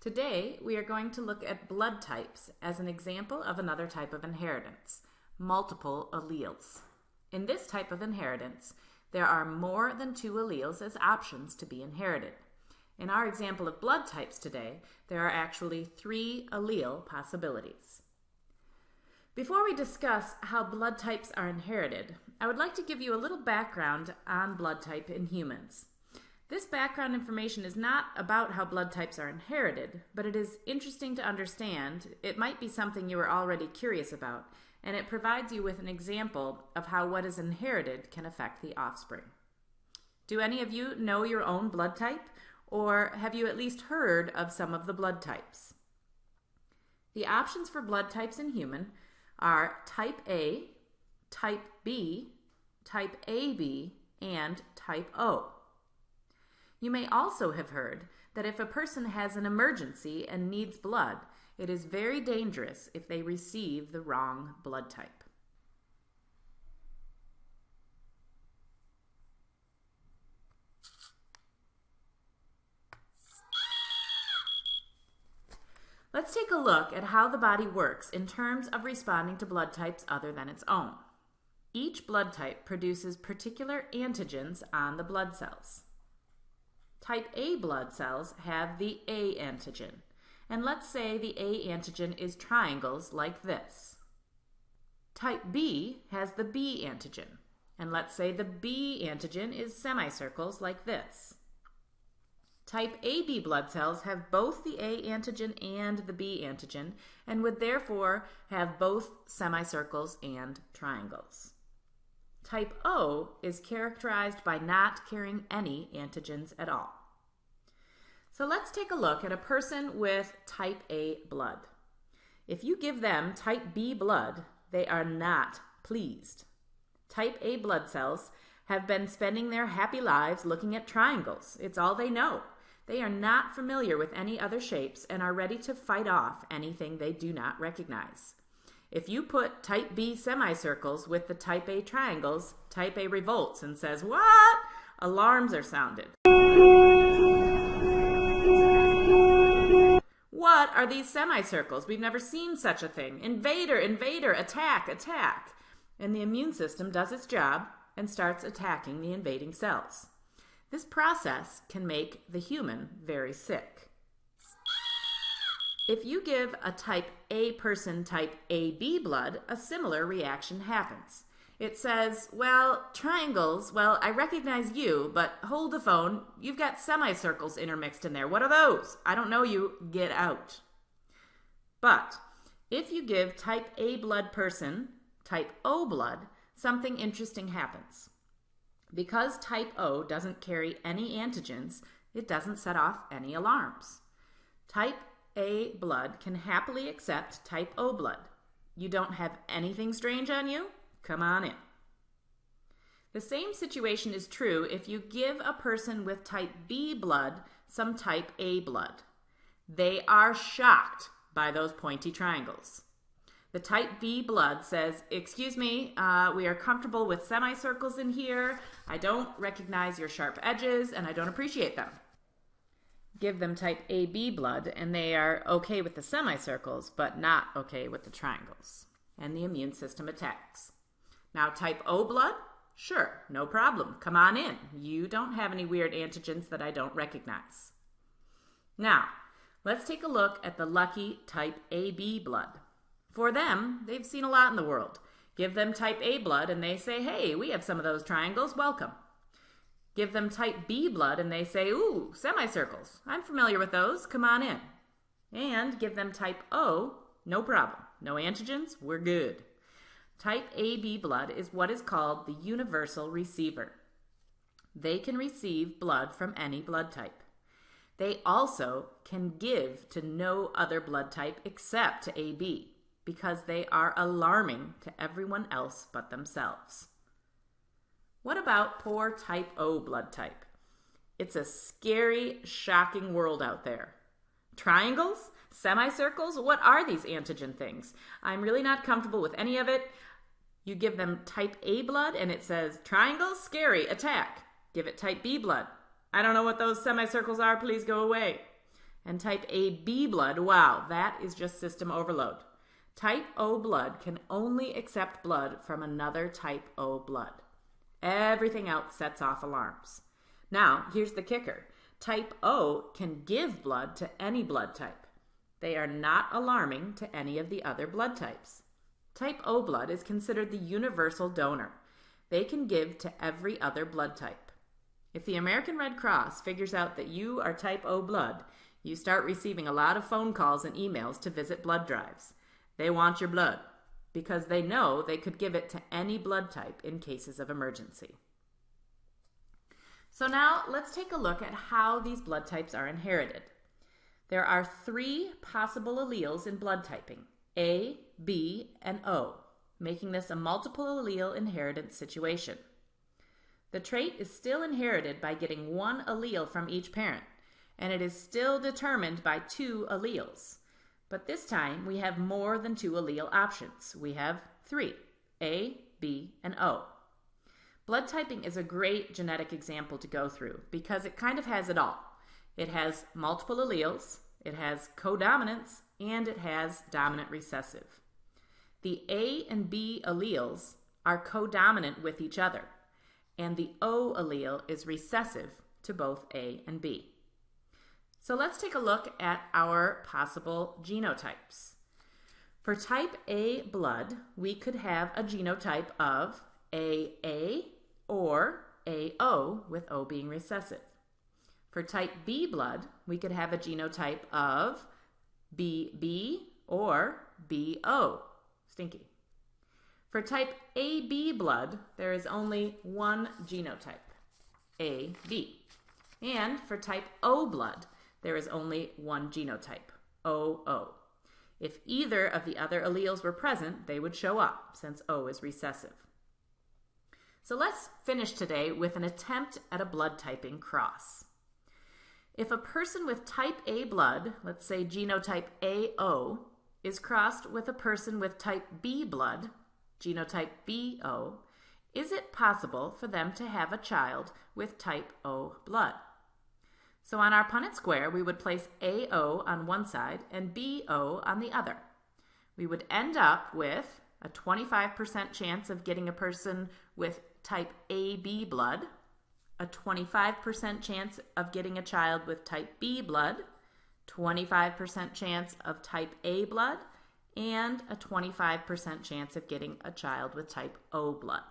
Today, we are going to look at blood types as an example of another type of inheritance, multiple alleles. In this type of inheritance, there are more than two alleles as options to be inherited. In our example of blood types today, there are actually 3 allele possibilities. Before we discuss how blood types are inherited, I would like to give you a little background on blood type in humans. This background information is not about how blood types are inherited, but it is interesting to understand. It might be something you are already curious about, and it provides you with an example of how what is inherited can affect the offspring. Do any of you know your own blood type, or have you at least heard of some of the blood types? The options for blood types in human are type A, type B, type AB, and type O. You may also have heard that if a person has an emergency and needs blood, it is very dangerous if they receive the wrong blood type. Let's take a look at how the body works in terms of responding to blood types other than its own. Each blood type produces particular antigens on the blood cells. Type A blood cells have the A antigen, and let's say the A antigen is triangles like this. Type B has the B antigen, and let's say the B antigen is semicircles like this. Type AB blood cells have both the A antigen and the B antigen, and would therefore have both semicircles and triangles. Type O is characterized by not carrying any antigens at all. So let's take a look at a person with type A blood. If you give them type B blood, they are not pleased. Type A blood cells have been spending their happy lives looking at triangles. It's all they know. They are not familiar with any other shapes and are ready to fight off anything they do not recognize. If you put type B semicircles with the type A triangles, type A revolts and says, "What?" Alarms are sounded. What are these semicircles? We've never seen such a thing. Invader, invader, attack, attack. And the immune system does its job and starts attacking the invading cells. This process can make the human very sick. If you give a type A person type AB blood, a similar reaction happens. It says, "Well, triangles, well, I recognize you, but hold the phone. You've got semicircles intermixed in there. What are those? I don't know you. Get out." But if you give type A blood person type O blood, something interesting happens. Because type O doesn't carry any antigens, it doesn't set off any alarms. Type A blood can happily accept type O blood. You don't have anything strange on you? Come on in. The same situation is true if you give a person with type B blood some type A blood. They are shocked by those pointy triangles. The type B blood says, "Excuse me, we are comfortable with semicircles in here. I don't recognize your sharp edges and I don't appreciate them." Give them type AB blood and they are okay with the semicircles but not okay with the triangles. And the immune system attacks. Now type O blood? Sure, no problem. Come on in. You don't have any weird antigens that I don't recognize. Now, let's take a look at the lucky type AB blood. For them, they've seen a lot in the world. Give them type A blood and they say, "Hey, we have some of those triangles, welcome." Give them type B blood and they say, "Ooh, semicircles. I'm familiar with those, come on in." And give them type O, no problem. No antigens, we're good. Type AB blood is what is called the universal receiver. They can receive blood from any blood type. They also can give to no other blood type except to AB, because they are alarming to everyone else but themselves. What about poor type O blood type? It's a scary, shocking world out there. Triangles? Semicircles? What are these antigen things? I'm really not comfortable with any of it. You give them type A blood and it says, "Triangles? Scary, attack." Give it type B blood. "I don't know what those semicircles are, please go away." And type AB blood, wow, that is just system overload. Type O blood can only accept blood from another type O blood. Everything else sets off alarms. Now, here's the kicker. Type O can give blood to any blood type. They are not alarming to any of the other blood types. Type O blood is considered the universal donor. They can give to every other blood type. If the American Red Cross figures out that you are type O blood, you start receiving a lot of phone calls and emails to visit blood drives. They want your blood because they know they could give it to any blood type in cases of emergency. So now let's take a look at how these blood types are inherited. There are 3 possible alleles in blood typing, A, B, and O, making this a multiple allele inheritance situation. The trait is still inherited by getting 1 allele from each parent, and it is still determined by 2 alleles. But this time we have more than 2 allele options. We have 3, A, B, and O. Blood typing is a great genetic example to go through because it kind of has it all. It has multiple alleles, it has codominance, and it has dominant recessive. The A and B alleles are codominant with each other, and the O allele is recessive to both A and B. So let's take a look at our possible genotypes. For type A blood, we could have a genotype of AA or AO, with O being recessive. For type B blood, we could have a genotype of BB or BO, stinky. For type AB blood, there is only one genotype, AB. And for type O blood, there is only one genotype, OO. If either of the other alleles were present, they would show up, since O is recessive. So let's finish today with an attempt at a blood typing cross. If a person with type A blood, let's say genotype AO, is crossed with a person with type B blood, genotype BO, is it possible for them to have a child with type O blood? So on our Punnett square, we would place AO on one side and BO on the other. We would end up with a 25% chance of getting a person with type AB blood, a 25% chance of getting a child with type B blood, 25% chance of type A blood, and a 25% chance of getting a child with type O blood.